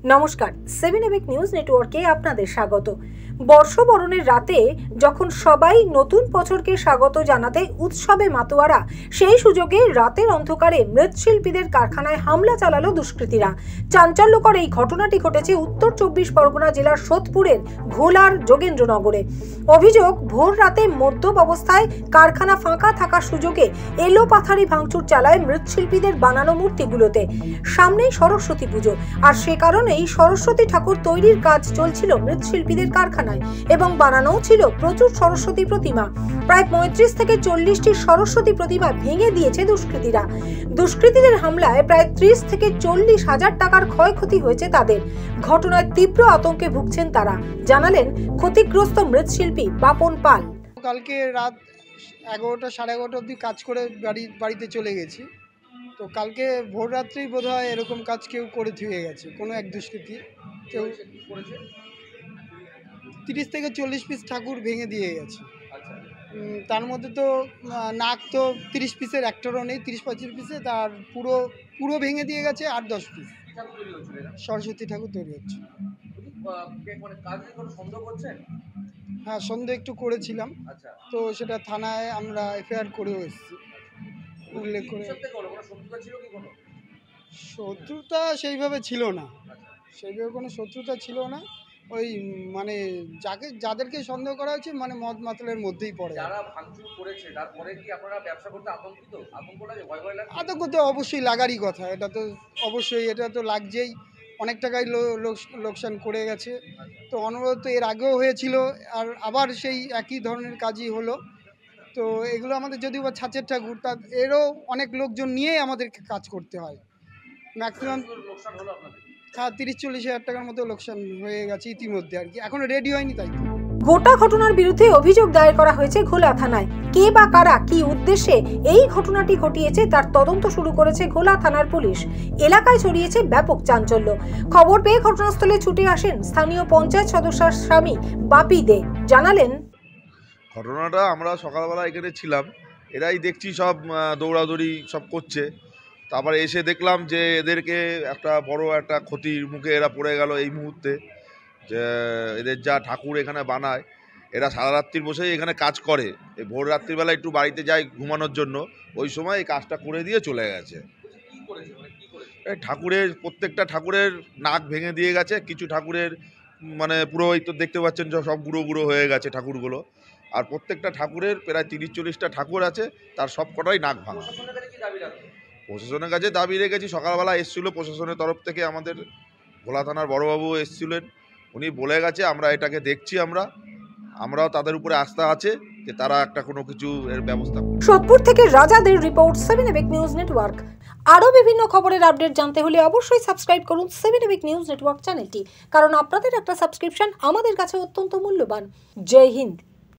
নমস্কার, 7 EPIC news নেটওয়ার্কে আপনাদের স্বাগত। বর্ষবরণের রাতে যখন সবাই নতুন বছরকে স্বাগত জানাতে উৎসবে মাতোয়ারা, সেই সুযোগে রাতের অন্ধকারে মৃৎশিল্পীদের কারখানায় হামলা চালালো দুষ্কৃতীরা। চাঞ্চল্যকর এই ঘটনাটি ঘটেছে উত্তর 24 পরগনা জেলার সোদপুরের ঘোলার যোগেন্দ্রনগরে। অভিযোগ, ভোর রাতে মদ্যপ অবস্থায় কারখানা ফাঁকা থাকার সুযোগে এলোপাথারি ভাঙচুর চালায় মৃৎশিল্পীদের বানানো মূর্তিগুলোতে। সামনেই সরস্বতী পুজো, আর সে কারণেই সরস্বতী ঠাকুর তৈরির কাজ চলছিল মৃৎশিল্পীদের কারখানায় এবং বানানোও ছিল প্রচুর সরস্বতী প্রতিমা। প্রায় 35 থেকে 40টি সরস্বতী প্রতিমা ভেঙে দিয়েছে দুষ্কৃতীরা। দুষ্কৃতীদের হামলায় প্রায় 30 থেকে 40 হাজার টাকার ক্ষয়ক্ষতি হয়েছে তাদের। ঘটনায় তীব্র আতঙ্কে ভুগছেন তারা, জানালেন ক্ষতিগ্রস্ত মৃৎশিল্পী বাপন পাল। কালকে রাত 11টা সাড়ে 11টা অবধি কাজ করে বাড়িতে চলে গেছি। তো কালকে ভোর রাত্রেই বোধ হয় এরকম কাজ কেউ করে ধুয়ে গেছে, কোনো এক দুষ্কৃতী কেউ করেছে। 30 থেকে 40 পিস ঠাকুর ভেঙে দিয়ে গেছে। তার মধ্যে তো নাক তো 30 পিসের একটারও নেই, 30-35 পিসে, তার পুরো ভেঙে দিয়ে গেছে। 8-10 পিস সরস্বতী ঠাকুর তৈরি হচ্ছে। হ্যাঁ, সন্দেহ একটু করেছিলাম, তো সেটা থানায় আমরা এফআইআর করেও এসেছি, উল্লেখ করে। শত্রুতা সেইভাবে ছিল না, সেইভাবে কোনো শত্রুতা ছিল না। ওই মানে যাদেরকে সন্দেহ করা হয়েছে মানে মদ মাতালের মধ্যেই পড়ে। যারা ভাঙচুর করেছে তারপরে কি আপনারা ব্যবসা করতে আতঙ্কিত? আতঙ্ক লাগে, ভয় লাগে? আতঙ্ক তো অবশ্যই লাগারই কথা, এটা তো অবশ্যই, এটা তো লাগছেই। অনেক টাকায় লোকসান করে গেছে। তো অনুরোধ তো এর আগেও হয়েছিল, আর আবার সেই একই ধরনের কাজই হলো। তো এগুলো আমাদের যদিও বা ছাঁচের ঠাকুর, তা এরও অনেক লোকজন নিয়েই আমাদেরকে কাজ করতে হয়। ম্যাক্সিমাম লোকসান হলো আপনাদের? হ্যাঁ, 30-40 হাজার টাকার মতো লোকসান হয়ে গেছে ইতিমধ্যে, আর কি এখনো রেডি হয়নি। তাই গোটা ঘটনার বিরুদ্ধে অভিযোগ দায়ের করা হয়েছে ঘোলা থানায়। কে বা কারা কি উদ্দেশ্যে এই ঘটনাটি ঘটিয়েছে তার তদন্ত শুরু করেছে ঘোলা থানার পুলিশ। এলাকায় ছড়িয়েছে ব্যাপক চাঞ্চল্য। খবর পেয়ে ঘটনাস্থলে ছুটে আসেন স্থানীয় পঞ্চায়েত সদস্যের স্বামী বাপি দে। জানালেন, ঘটনাটা আমরা সকালবেলা এখানে ছিলাম, এরাই দেখছি সব দৌড়াদৌড়ি সব করছে। তারপরে এসে দেখলাম যে এদেরকে একটা বড় একটা ক্ষতির মুখে এরা পড়ে গেল এই মুহূর্তে। যে এদের যা ঠাকুর এখানে বানায়, এরা সারা রাত্রির বসেই এখানে কাজ করে। এই ভোর রাত্রিবেলা একটু বাড়িতে যায় ঘুমানোর জন্য, ওই সময় এই কাজটা করে দিয়ে চলে গেছে। এই ঠাকুরের প্রত্যেকটা ঠাকুরের নাক ভেঙে দিয়ে গেছে, কিছু ঠাকুরের মানে পুরো এই তো দেখতে পাচ্ছেন সব গুঁড়ো গুঁড়ো হয়ে গেছে ঠাকুরগুলো। আর প্রত্যেকটা ঠাকুরের প্রায় 30-40টা ঠাকুর আছে, তার সব কটাই নাক ভাঙা। প্রশাসনের কাছে দাবি রেখেছি। সকালবেলা এসেছিলো প্রশাসনের তরফ থেকে, আমাদের ভোলা থানার বড়বাবু এসেছিলেন, উনি বলে গেছে আমরা এটাকে দেখছি। আমরাও তাদের উপরে আস্থা আছে যে তারা একটা কোনো কিছু এর ব্যবস্থা করবে। সোদপুর থেকে রাজাদের রিপোর্ট, 7 এবিক নিউজ নেটওয়ার্ক। আরও বিভিন্ন খবরের আপডেট জানতে হলে অবশ্যই সাবস্ক্রাইব করুন 7 এবিক নিউজ নেটওয়ার্ক চ্যানেলটি, কারণ আপনাদের একটা সাবস্ক্রিপশন আমাদের কাছে অত্যন্ত মূল্যবান। জয় হিন্দ।